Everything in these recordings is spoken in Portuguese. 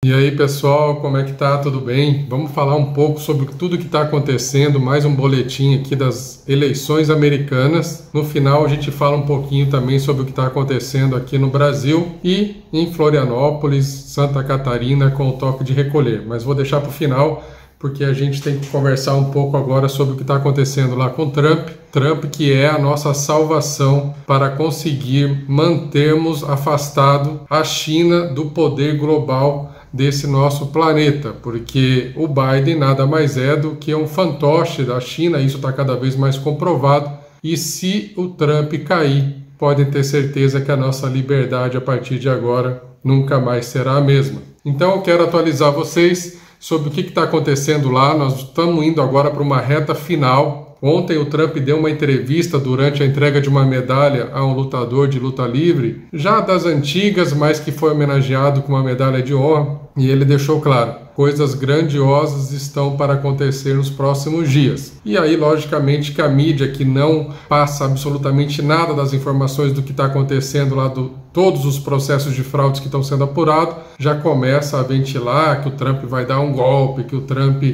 E aí pessoal, como é que tá? Tudo bem? Vamos falar um pouco sobre tudo que está acontecendo, mais um boletim aqui das eleições americanas. No final a gente fala um pouquinho também sobre o que está acontecendo aqui no Brasil e em Florianópolis, Santa Catarina, com o toque de recolher. Mas vou deixar para o final, porque a gente tem que conversar um pouco agora sobre o que está acontecendo lá com Trump. Trump, que é a nossa salvação para conseguir mantermos afastado a China do poder global desse nosso planeta, porque o Biden nada mais é do que um fantoche da China, isso está cada vez mais comprovado, e se o Trump cair, podem ter certeza que a nossa liberdade a partir de agora nunca mais será a mesma. Então eu quero atualizar vocês sobre o que está acontecendo lá. Nós estamos indo agora para uma reta final. Ontem o Trump deu uma entrevista durante a entrega de uma medalha a um lutador de luta livre, já das antigas, mas que foi homenageado com uma medalha de honra, e ele deixou claro: coisas grandiosas estão para acontecer nos próximos dias. E aí, logicamente, que a mídia, que não passa absolutamente nada das informações do que está acontecendo lá, todos os processos de fraudes que estão sendo apurados, já começa a ventilar que o Trump vai dar um golpe, que o Trump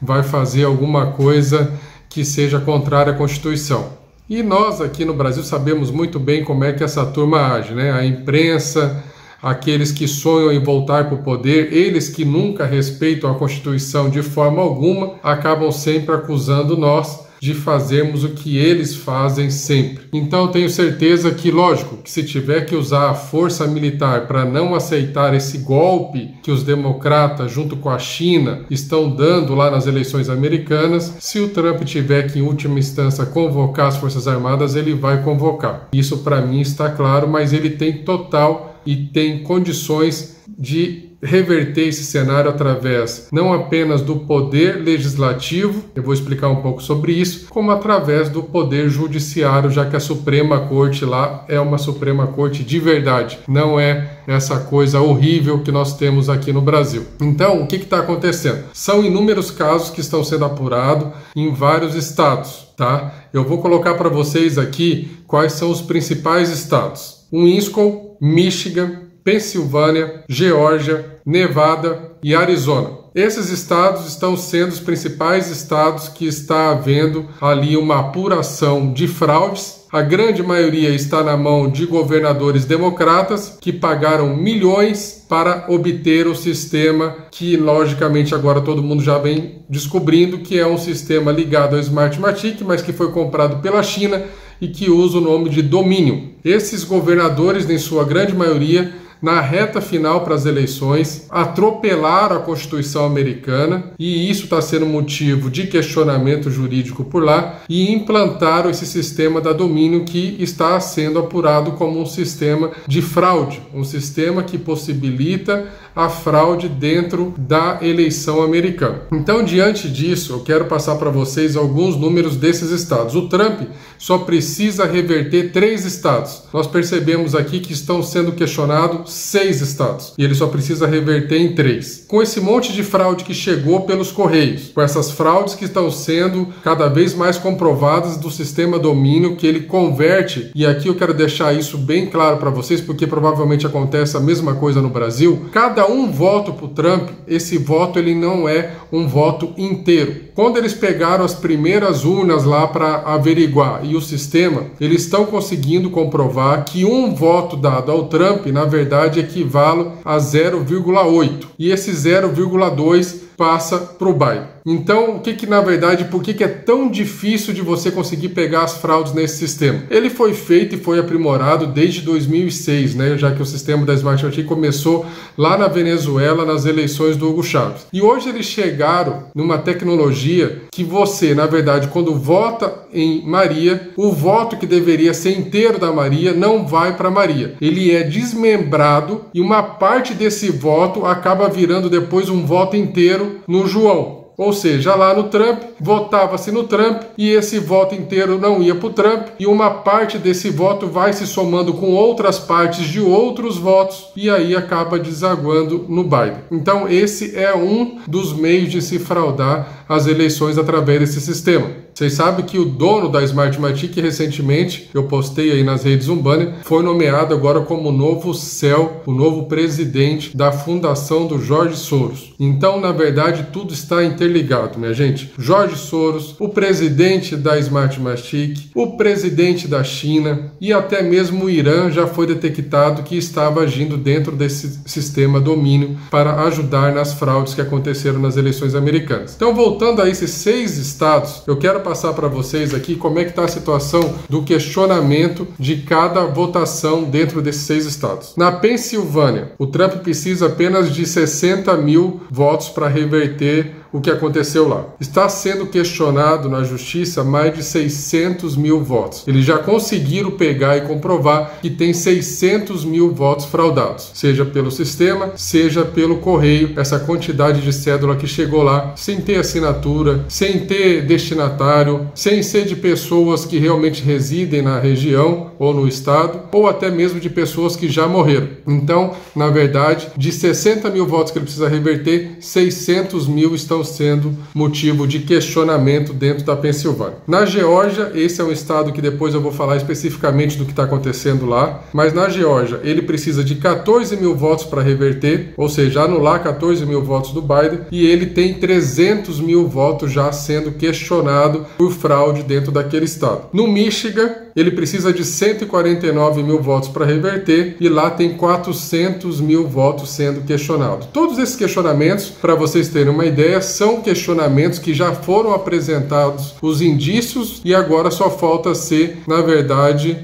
vai fazer alguma coisa que seja contrária à Constituição. E nós aqui no Brasil sabemos muito bem como é que essa turma age, né? A imprensa, aqueles que sonham em voltar para o poder, eles que nunca respeitam a Constituição de forma alguma, acabam sempre acusando nós de fazermos o que eles fazem sempre. Então eu tenho certeza que, lógico, que se tiver que usar a força militar para não aceitar esse golpe que os democratas, junto com a China, estão dando lá nas eleições americanas, se o Trump tiver que, em última instância, convocar as Forças Armadas, ele vai convocar. Isso para mim está claro, mas ele tem total e tem condições de reverter esse cenário através não apenas do poder legislativo, eu vou explicar um pouco sobre isso, como através do poder judiciário, já que a Suprema Corte lá é uma Suprema Corte de verdade, não é essa coisa horrível que nós temos aqui no Brasil. Então, o que está acontecendo? São inúmeros casos que estão sendo apurados em vários estados, tá? Eu vou colocar para vocês aqui quais são os principais estados: Wisconsin, Michigan, Pensilvânia, Geórgia, Nevada e Arizona. Esses estados estão sendo os principais estados que está havendo ali uma apuração de fraudes. A grande maioria está na mão de governadores democratas que pagaram milhões para obter o sistema que, logicamente, agora todo mundo já vem descobrindo que é um sistema ligado ao Smartmatic, mas que foi comprado pela China e que usa o nome de Dominion. Esses governadores, em sua grande maioria, na reta final para as eleições, atropelaram a Constituição americana, e isso está sendo motivo de questionamento jurídico por lá, e implantaram esse sistema da Dominion, que está sendo apurado como um sistema de fraude, um sistema que possibilita a fraude dentro da eleição americana. Então, diante disso, eu quero passar para vocês alguns números desses estados. O Trump só precisa reverter 3 estados. Nós percebemos aqui que estão sendo questionados 6 estados, e ele só precisa reverter em 3. Com esse monte de fraude que chegou pelos Correios, com essas fraudes que estão sendo cada vez mais comprovadas do sistema Dominion, que ele converte, e aqui eu quero deixar isso bem claro para vocês, porque provavelmente acontece a mesma coisa no Brasil. Cada um voto para o Trump, esse voto ele não é um voto inteiro. Quando eles pegaram as primeiras urnas lá para averiguar e o sistema, eles estão conseguindo comprovar que um voto dado ao Trump, na verdade, equivale a 0,8. E esse 0,2 passa para o Biden. Então, por que é tão difícil de você conseguir pegar as fraudes nesse sistema? Ele foi feito e foi aprimorado desde 2006, né? Já que o sistema da Smartmatic começou lá na Venezuela, nas eleições do Hugo Chávez. E hoje eles chegaram numa tecnologia que você, na verdade, quando vota em Maria, o voto que deveria ser inteiro da Maria não vai para Maria. Ele é desmembrado e uma parte desse voto acaba virando depois um voto inteiro no João. Ou seja, lá no Trump, votava-se no Trump e esse voto inteiro não ia para o Trump, e uma parte desse voto vai se somando com outras partes de outros votos e aí acaba desaguando no Biden. Então esse é um dos meios de se fraudar as eleições através desse sistema. Vocês sabem que o dono da Smartmatic, recentemente, eu postei aí nas redes Umbanda, foi nomeado agora como o novo CEO, o novo presidente da fundação do Jorge Soros. Então, na verdade, tudo está interligado, minha gente. Jorge Soros, o presidente da Smartmatic, o presidente da China e até mesmo o Irã já foi detectado que estava agindo dentro desse sistema domínio para ajudar nas fraudes que aconteceram nas eleições americanas. Então, voltando a esses 6 estados, eu quero passar para vocês aqui como é que está a situação do questionamento de cada votação dentro desses 6 estados. Na Pensilvânia, o Trump precisa apenas de 60 mil votos para reverter o que aconteceu lá. Está sendo questionado na justiça mais de 600 mil votos. Eles já conseguiram pegar e comprovar que tem 600 mil votos fraudados, seja pelo sistema, seja pelo correio, essa quantidade de cédula que chegou lá sem ter assinatura, sem ter destinatário, sem ser de pessoas que realmente residem na região ou no estado, ou até mesmo de pessoas que já morreram. Então, na verdade, de 60 mil votos que ele precisa reverter, 600 mil estão sendo motivo de questionamento dentro da Pensilvânia. Na Geórgia, esse é um estado que depois eu vou falar especificamente do que está acontecendo lá, mas na Geórgia ele precisa de 14 mil votos para reverter, ou seja, anular 14 mil votos do Biden, e ele tem 300 mil votos já sendo questionado por fraude dentro daquele estado. No Michigan, ele precisa de 149 mil votos para reverter e lá tem 400 mil votos sendo questionados. Todos esses questionamentos, para vocês terem uma ideia, são questionamentos que já foram apresentados os indícios e agora só falta ser, na verdade,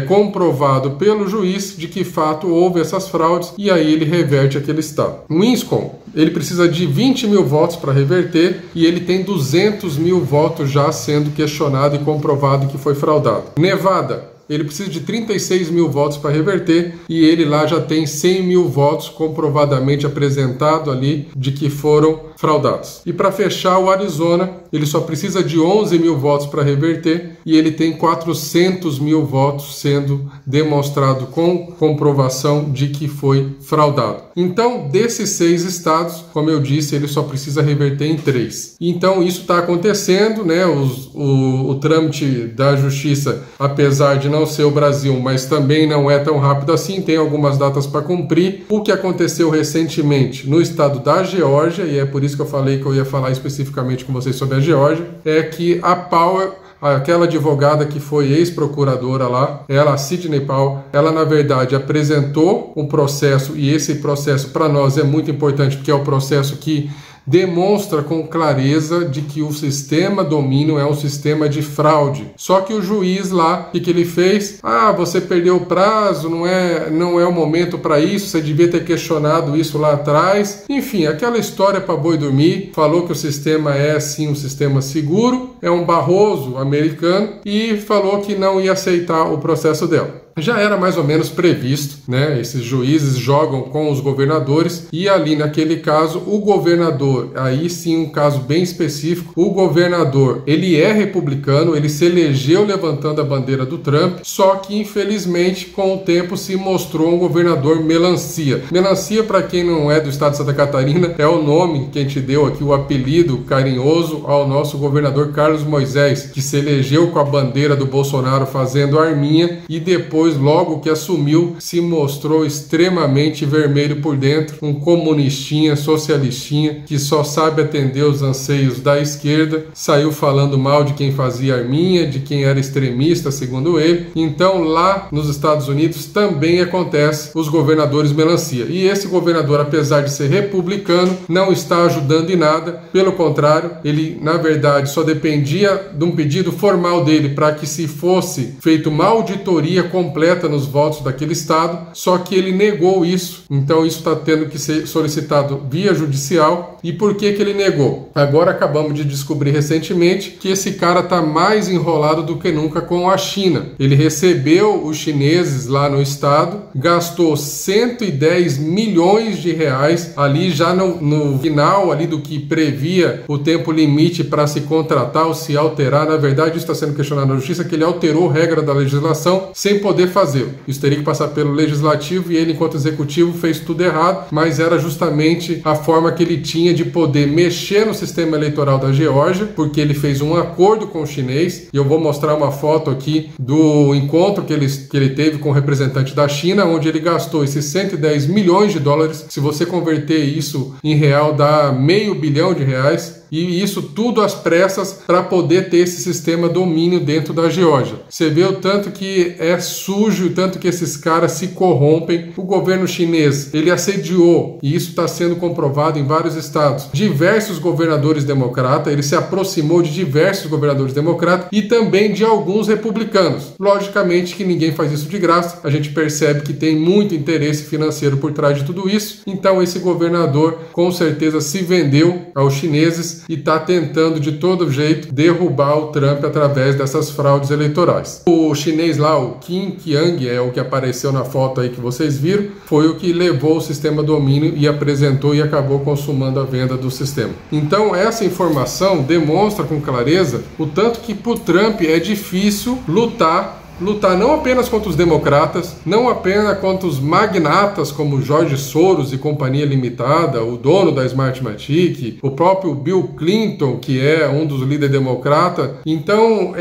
comprovado pelo juiz de que fato houve essas fraudes e aí ele reverte aquele estado. Wisconsin, ele precisa de 20 mil votos para reverter e ele tem 200 mil votos já sendo questionado e comprovado que foi fraudado. Nevada, ele precisa de 36 mil votos para reverter e ele lá já tem 100 mil votos comprovadamente apresentado ali de que foram fraudados. E para fechar, o Arizona, ele só precisa de 11 mil votos para reverter e ele tem 400 mil votos sendo demonstrado com comprovação de que foi fraudado. Então, desses 6 estados, como eu disse, ele só precisa reverter em 3. Então, isso está acontecendo, né? O trâmite da justiça, apesar de não ser o Brasil, mas também não é tão rápido assim, tem algumas datas para cumprir. O que aconteceu recentemente no estado da Geórgia, e é por isso que eu falei que eu ia falar especificamente com vocês sobre a Geórgia, é que a Powell, aquela advogada que foi ex-procuradora lá, ela, Sidney Powell, ela na verdade apresentou um processo, e esse processo para nós é muito importante porque é o processo que demonstra com clareza de que o sistema domínio é um sistema de fraude. Só que o juiz lá, o que ele fez? Você perdeu o prazo, não é o momento para isso, você devia ter questionado isso lá atrás. Enfim, aquela história para boi dormir, falou que o sistema é sim um sistema seguro, é um Barroso americano e falou que não ia aceitar o processo dela. Já era mais ou menos previsto, né? Esses juízes jogam com os governadores e ali naquele caso o governador, aí sim um caso bem específico, o governador ele é republicano, ele se elegeu levantando a bandeira do Trump, só que infelizmente com o tempo se mostrou um governador melancia. Melancia, para quem não é do estado de Santa Catarina, é o nome que a gente deu aqui, o apelido carinhoso ao nosso governador Carlos Moisés, que se elegeu com a bandeira do Bolsonaro fazendo arminha e depois, logo que assumiu, se mostrou extremamente vermelho por dentro, um comunistinha, socialistinha, que só sabe atender os anseios da esquerda, saiu falando mal de quem fazia arminha, de quem era extremista, segundo ele. Então, lá nos Estados Unidos também acontece os governadores melancia. E esse governador, apesar de ser republicano, não está ajudando em nada, pelo contrário, ele, na verdade, só dependia de um pedido formal dele para que se fosse feita uma auditoria completa nos votos daquele estado, só que ele negou isso, então isso está tendo que ser solicitado via judicial. E por que ele negou? Agora acabamos de descobrir recentemente que esse cara está mais enrolado do que nunca com a China. Ele recebeu os chineses lá no estado, gastou 110 milhões de reais ali já no final ali do que previa o tempo limite para se contratar ou se alterar. Na verdade, isso está sendo questionado na justiça, que ele alterou regra da legislação sem poder poder fazê-lo. Isso teria que passar pelo legislativo e ele, enquanto executivo, fez tudo errado, mas era justamente a forma que ele tinha de poder mexer no sistema eleitoral da Geórgia, porque ele fez um acordo com o chinês, e eu vou mostrar uma foto aqui do encontro que ele teve com o representante da China, onde ele gastou esses 110 milhões de dólares. Se você converter isso em real, dá R$500 bilhão, e isso tudo às pressas para poder ter esse sistema domínio dentro da Geórgia. Você vê o tanto que é sujo, o tanto que esses caras se corrompem. O governo chinês, ele assediou, e isso está sendo comprovado em vários estados, diversos governadores democratas, ele se aproximou de diversos governadores democratas e também de alguns republicanos. Logicamente que ninguém faz isso de graça, a gente percebe que tem muito interesse financeiro por trás de tudo isso, então esse governador com certeza se vendeu aos chineses e está tentando de todo jeito derrubar o Trump através dessas fraudes eleitorais. O chinês lá, o Qin Qiang, é o que apareceu na foto aí que vocês viram, foi o que levou o sistema domínio e apresentou e acabou consumando a venda do sistema. Então essa informação demonstra com clareza o tanto que para o Trump é difícil lutar não apenas contra os democratas, não apenas contra os magnatas como George Soros e Companhia Limitada, o dono da Smartmatic, o próprio Bill Clinton, que é um dos líderes democratas. Então,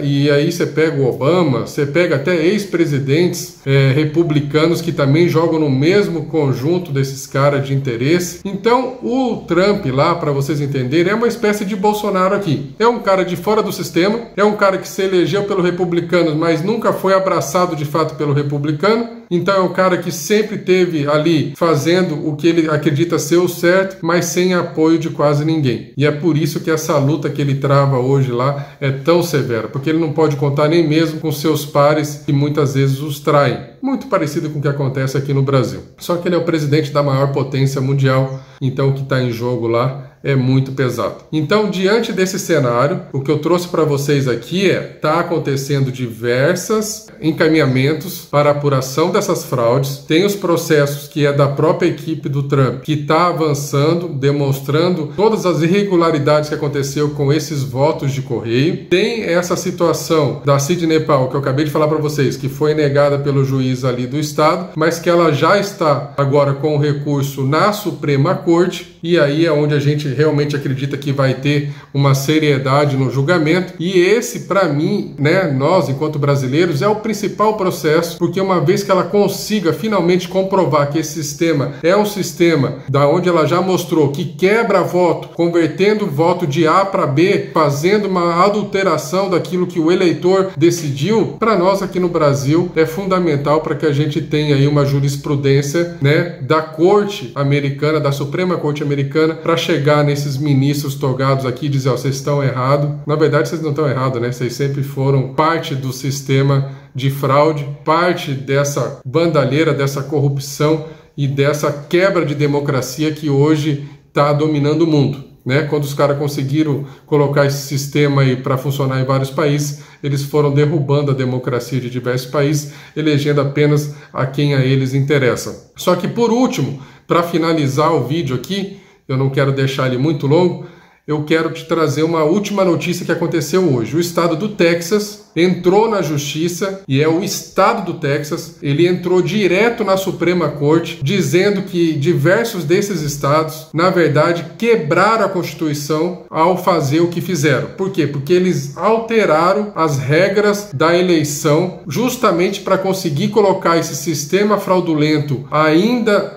e aí você pega o Obama, você pega até ex-presidentes republicanos que também jogam no mesmo conjunto desses caras de interesse. Então, o Trump lá, para vocês entenderem, é uma espécie de Bolsonaro aqui. É um cara de fora do sistema, é um cara que se elegeu pelos republicanos, mas nunca foi abraçado de fato pelo republicano. Então é um cara que sempre teve ali fazendo o que ele acredita ser o certo, mas sem apoio de quase ninguém. E é por isso que essa luta que ele trava hoje lá é tão severa, porque ele não pode contar nem mesmo com seus pares que muitas vezes os traem. Muito parecido com o que acontece aqui no Brasil. Só que ele é o presidente da maior potência mundial, então o que está em jogo lá é muito pesado. Então, diante desse cenário, o que eu trouxe para vocês aqui está acontecendo diversos encaminhamentos para a apuração dessas fraudes. Tem os processos que é da própria equipe do Trump, que está avançando, demonstrando todas as irregularidades que aconteceu com esses votos de correio. Tem essa situação da Sidney Powell, que eu acabei de falar para vocês, que foi negada pelo juiz ali do estado, mas que ela já está agora com o recurso na Suprema Corte, e aí é onde a gente realmente acredita que vai ter uma seriedade no julgamento. E esse, para mim, nós, enquanto brasileiros, é o principal processo, porque uma vez que ela consiga finalmente comprovar que esse sistema é um sistema da onde ela já mostrou que quebra voto, convertendo voto de A para B, fazendo uma adulteração daquilo que o eleitor decidiu, para nós aqui no Brasil é fundamental para que a gente tenha aí uma jurisprudência, da Corte Americana, da Suprema Corte Americana, para chegar nesses ministros togados aqui e dizer, vocês estão errados. Na verdade, vocês não estão errados, Vocês sempre foram parte do sistema de fraude, parte dessa bandalheira, dessa corrupção e dessa quebra de democracia que hoje está dominando o mundo. Quando os caras conseguiram colocar esse sistema aí para funcionar em vários países, eles foram derrubando a democracia de diversos países, elegendo apenas a quem a eles interessa. Só que, por último, para finalizar o vídeo aqui, eu não quero deixar ele muito longo, eu quero te trazer uma última notícia que aconteceu hoje. O estado do Texas entrou na justiça, e é o estado do Texas, ele entrou direto na Suprema Corte, dizendo que diversos desses estados, na verdade, quebraram a Constituição ao fazer o que fizeram. Por quê? Porque eles alteraram as regras da eleição justamente para conseguir colocar esse sistema fraudulento ainda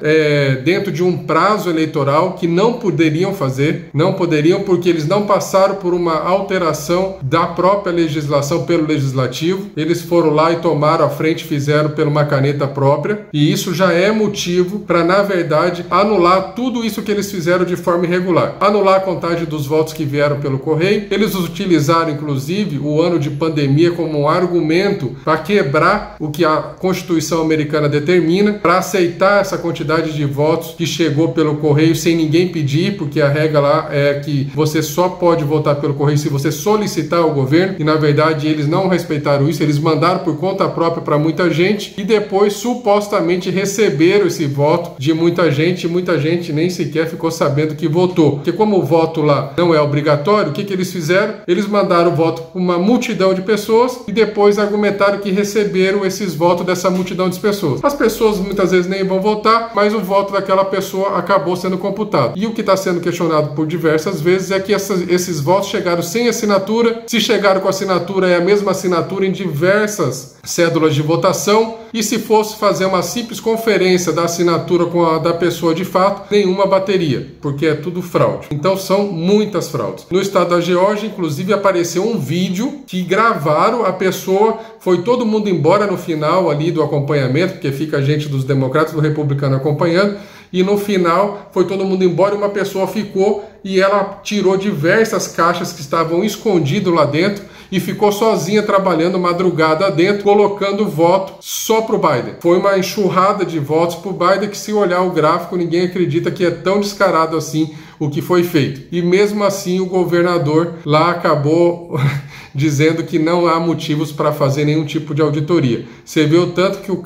dentro de um prazo eleitoral que não poderiam fazer, porque eles não passaram por uma alteração da própria legislação pelo legislativo, eles foram lá e tomaram a frente, fizeram por uma caneta própria, e isso já é motivo para, na verdade, anular tudo isso que eles fizeram de forma irregular. Anular a contagem dos votos que vieram pelo correio. Eles utilizaram, inclusive, o ano de pandemia como um argumento para quebrar o que a Constituição americana determina, para aceitar essa quantidade de votos que chegou pelo correio sem ninguém pedir, porque a regra lá é que você só pode votar pelo correio se você solicitar ao governo, e na verdade eles não respeitaram isso, eles mandaram por conta própria para muita gente e depois supostamente receberam esse voto de muita gente e muita gente nem sequer ficou sabendo que votou. Porque como o voto lá não é obrigatório, o que eles fizeram? Eles mandaram o voto para uma multidão de pessoas e depois argumentaram que receberam esses votos dessa multidão de pessoas. As pessoas muitas vezes nem vão votar, mas o voto daquela pessoa acabou sendo computado. E o que está sendo questionado por diversas vezes é que esses votos chegaram sem assinatura. Se chegaram com assinatura, é a mesma assinatura em diversas cédulas de votação, e se fosse fazer uma simples conferência da assinatura com a da pessoa de fato, nenhuma bateria, porque é tudo fraude. Então são muitas fraudes. No estado da Geórgia, inclusive, apareceu um vídeo que gravaram a pessoa, foi todo mundo embora no final ali do acompanhamento, porque fica a gente dos democratas e do republicano acompanhando, e no final foi todo mundo embora e uma pessoa ficou e ela tirou diversas caixas que estavam escondidas lá dentro e ficou sozinha trabalhando madrugada dentro, colocando voto só para o Biden. Foi uma enxurrada de votos para o Biden que, se olhar o gráfico, ninguém acredita que é tão descarado assim o que foi feito. E mesmo assim o governador lá acabou dizendo que não há motivos para fazer nenhum tipo de auditoria. Você vê o tanto que o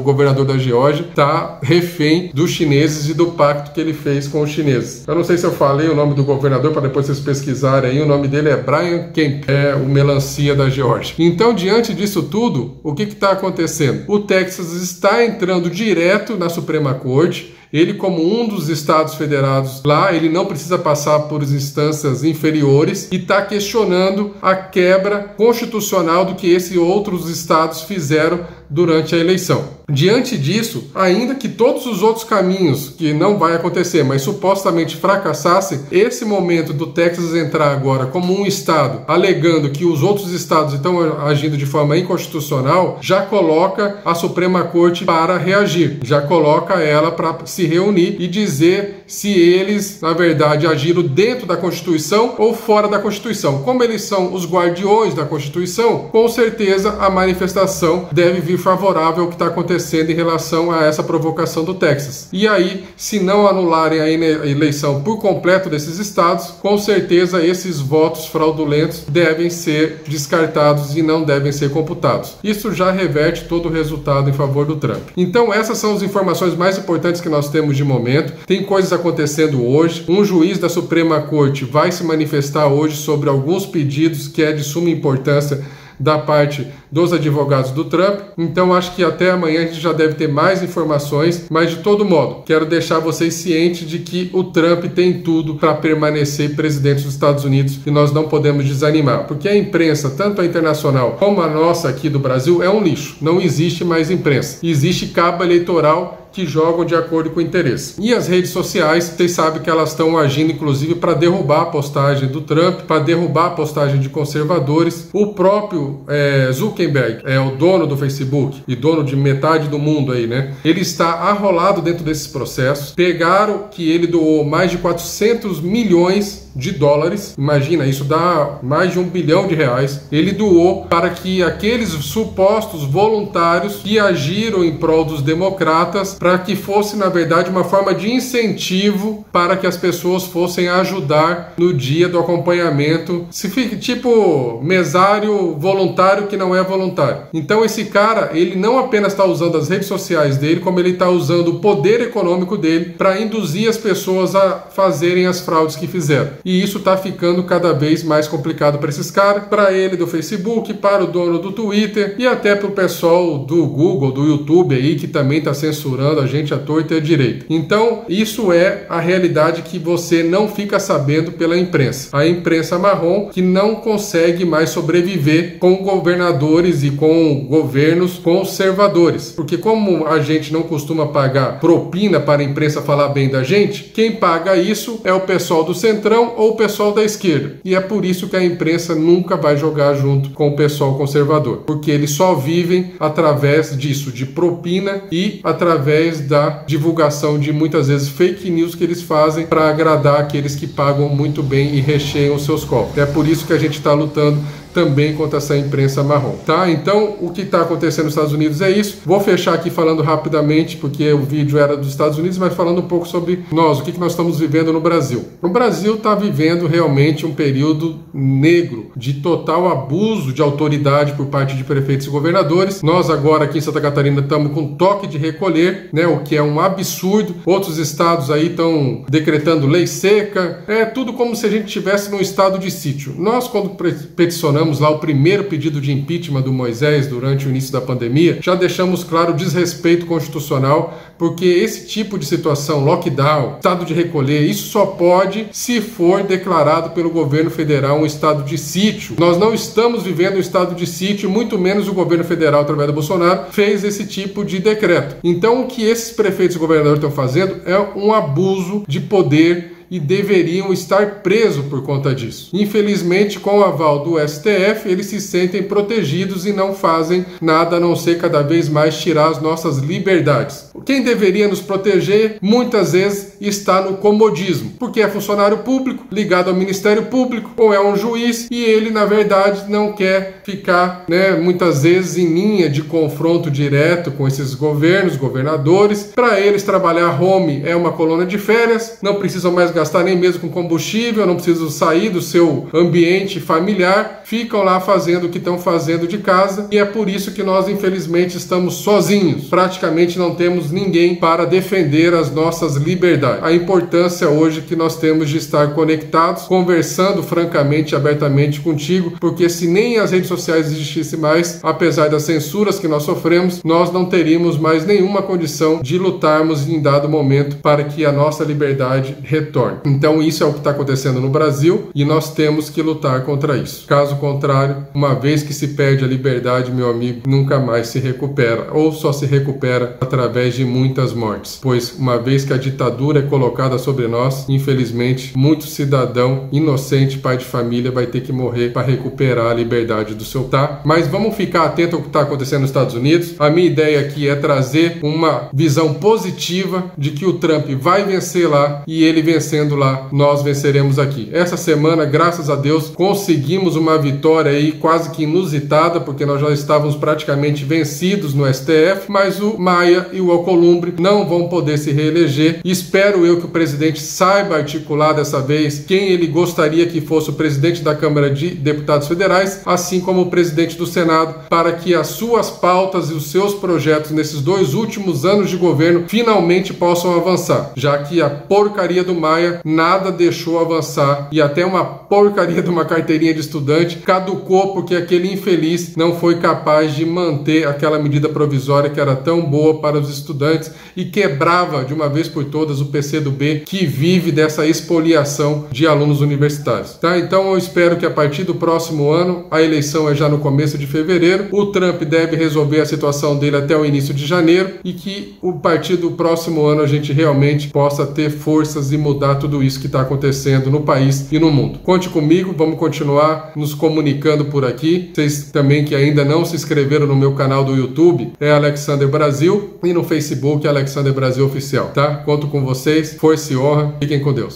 governador da Geórgia está refém dos chineses e do pacto que ele fez com os chineses. Eu não sei se eu falei o nome do governador, para depois vocês pesquisarem aí. O nome dele é Brian Kemp, é o melancia da Geórgia. Então, diante disso tudo, o que está acontecendo? O Texas está entrando direto na Suprema Corte. Ele, como um dos estados federados lá, ele não precisa passar por instâncias inferiores e está questionando a quebra constitucional do que esses outros estados fizeram durante a eleição. Diante disso, ainda que todos os outros caminhos, que não vai acontecer, mas supostamente fracassassem, esse momento do Texas entrar agora como um estado, alegando que os outros estados estão agindo de forma inconstitucional, já coloca a Suprema Corte para reagir, já coloca ela para se reunir e dizer se eles, na verdade, agiram dentro da Constituição ou fora da Constituição. Como eles são os guardiões da Constituição, com certeza a manifestação deve vir favorável ao que está acontecendo em relação a essa provocação do Texas. E aí, se não anularem a eleição por completo desses estados, com certeza esses votos fraudulentos devem ser descartados e não devem ser computados. Isso já reverte todo o resultado em favor do Trump. Então, essas são as informações mais importantes que nós temos de momento. Tem coisas acontecendo hoje. Um juiz da Suprema Corte vai se manifestar hoje sobre alguns pedidos que é de suma importância da parte dos advogados do Trump. Então acho que até amanhã a gente já deve ter mais informações, mas de todo modo, quero deixar vocês cientes de que o Trump tem tudo para permanecer presidente dos Estados Unidos e nós não podemos desanimar, porque a imprensa, tanto a internacional como a nossa aqui do Brasil, é um lixo. Não existe mais imprensa. Existe cabo eleitoral que jogam de acordo com o interesse. E as redes sociais, vocês sabem que elas estão agindo inclusive para derrubar a postagem do Trump, para derrubar a postagem de conservadores. O próprio Zuckerberg, o dono do Facebook e dono de metade do mundo aí, né? Ele está arrolado dentro desses processos. Pegaram que ele doou mais de 400 milhões de dólares, imagina, isso dá mais de R$1 bilhão. Ele doou para que aqueles supostos voluntários que agiram em prol dos democratas, para que fosse, na verdade, uma forma de incentivo para que as pessoas fossem ajudar no dia do acompanhamento, se fica tipo mesário voluntário que não é voluntário. Então esse cara, ele não apenas está usando as redes sociais dele, como ele está usando o poder econômico dele para induzir as pessoas a fazerem as fraudes que fizeram. E isso está ficando cada vez mais complicado para esses caras, para ele do Facebook, para o dono do Twitter e até para o pessoal do Google, do YouTube aí, que também está censurando a gente à torta e à direita. Então, isso é a realidade que você não fica sabendo pela imprensa. A imprensa marrom que não consegue mais sobreviver com governadores e com governos conservadores. Porque como a gente não costuma pagar propina para a imprensa falar bem da gente, quem paga isso é o pessoal do Centrão ou o pessoal da esquerda. E é por isso que a imprensa nunca vai jogar junto com o pessoal conservador. Porque eles só vivem através disso, de propina e através da divulgação de muitas vezes fake news que eles fazem para agradar aqueles que pagam muito bem e recheiam os seus cofres. É por isso que a gente está lutando também contra essa imprensa marrom, tá? Então, o que está acontecendo nos Estados Unidos é isso. Vou fechar aqui falando rapidamente, porque o vídeo era dos Estados Unidos, mas falando um pouco sobre nós, o que nós estamos vivendo no Brasil. O Brasil está vivendo realmente um período negro de total abuso de autoridade por parte de prefeitos e governadores. Nós agora aqui em Santa Catarina estamos com toque de recolher, né, o que é um absurdo. Outros estados aí estão decretando lei seca. É tudo como se a gente estivesse num estado de sítio. Nós, quando peticionamos lá o primeiro pedido de impeachment do Moisés durante o início da pandemia, já deixamos claro o desrespeito constitucional, porque esse tipo de situação, lockdown, estado de recolher, isso só pode se for declarado pelo governo federal um estado de sítio. Nós não estamos vivendo um estado de sítio, muito menos o governo federal, através do Bolsonaro, fez esse tipo de decreto. Então, o que esses prefeitos e governadores estão fazendo é um abuso de poder e deveriam estar presos por conta disso. Infelizmente, com o aval do STF, eles se sentem protegidos e não fazem nada a não ser cada vez mais tirar as nossas liberdades. Quem deveria nos proteger, muitas vezes, está no comodismo, porque é funcionário público, ligado ao Ministério Público, ou é um juiz, e ele, na verdade, não quer ficar, muitas vezes, em linha de confronto direto com esses governos, governadores. Para eles, trabalhar home é uma colônia de férias, não precisam mais gastar nem mesmo com combustível, não precisam sair do seu ambiente familiar, ficam lá fazendo o que estão fazendo de casa, e é por isso que nós, infelizmente, estamos sozinhos. Praticamente não temos ninguém para defender as nossas liberdades. A importância hoje que nós temos de estar conectados, conversando francamente e abertamente contigo, porque se nem as redes sociais existissem mais, apesar das censuras que nós sofremos, nós não teríamos mais nenhuma condição de lutarmos em dado momento para que a nossa liberdade retorne. Então isso é o que está acontecendo no Brasil e nós temos que lutar contra isso. Caso contrário, uma vez que se perde a liberdade, meu amigo, nunca mais se recupera, ou só se recupera através de muitas mortes, pois uma vez que a ditadura é colocada sobre nós, infelizmente, muito cidadão inocente, pai de família, vai ter que morrer para recuperar a liberdade do seu tá. Mas vamos ficar atento ao que está acontecendo nos Estados Unidos. A minha ideia aqui é trazer uma visão positiva de que o Trump vai vencer lá, e ele vencendo lá, nós venceremos aqui. Essa semana, graças a Deus, conseguimos uma vitória aí quase que inusitada, porque nós já estávamos praticamente vencidos no STF, mas o Maia e o Alcolumbre não vão poder se reeleger. Espero eu que o presidente saiba articular dessa vez quem ele gostaria que fosse o presidente da Câmara de Deputados Federais, assim como o presidente do Senado, para que as suas pautas e os seus projetos nesses 2 últimos anos de governo finalmente possam avançar, já que a porcaria do Maia nada deixou avançar, e até uma porcaria de uma carteirinha de estudante caducou porque aquele infeliz não foi capaz de manter aquela medida provisória que era tão boa para os estudantes e quebrava de uma vez por todas o PCdoB, que vive dessa expoliação de alunos universitários, tá? Então eu espero que a partir do próximo ano, a eleição é já no começo de fevereiro, o Trump deve resolver a situação dele até o início de janeiro, e que a partir do próximo ano a gente realmente possa ter forças e mudar tudo isso que está acontecendo no país e no mundo. Conte comigo, vamos continuar nos comunicando por aqui. Vocês também que ainda não se inscreveram no meu canal do YouTube, é Alexander Brasil, e no Facebook Alexander Brasil Oficial, tá? Conto com vocês, força e honra, fiquem com Deus.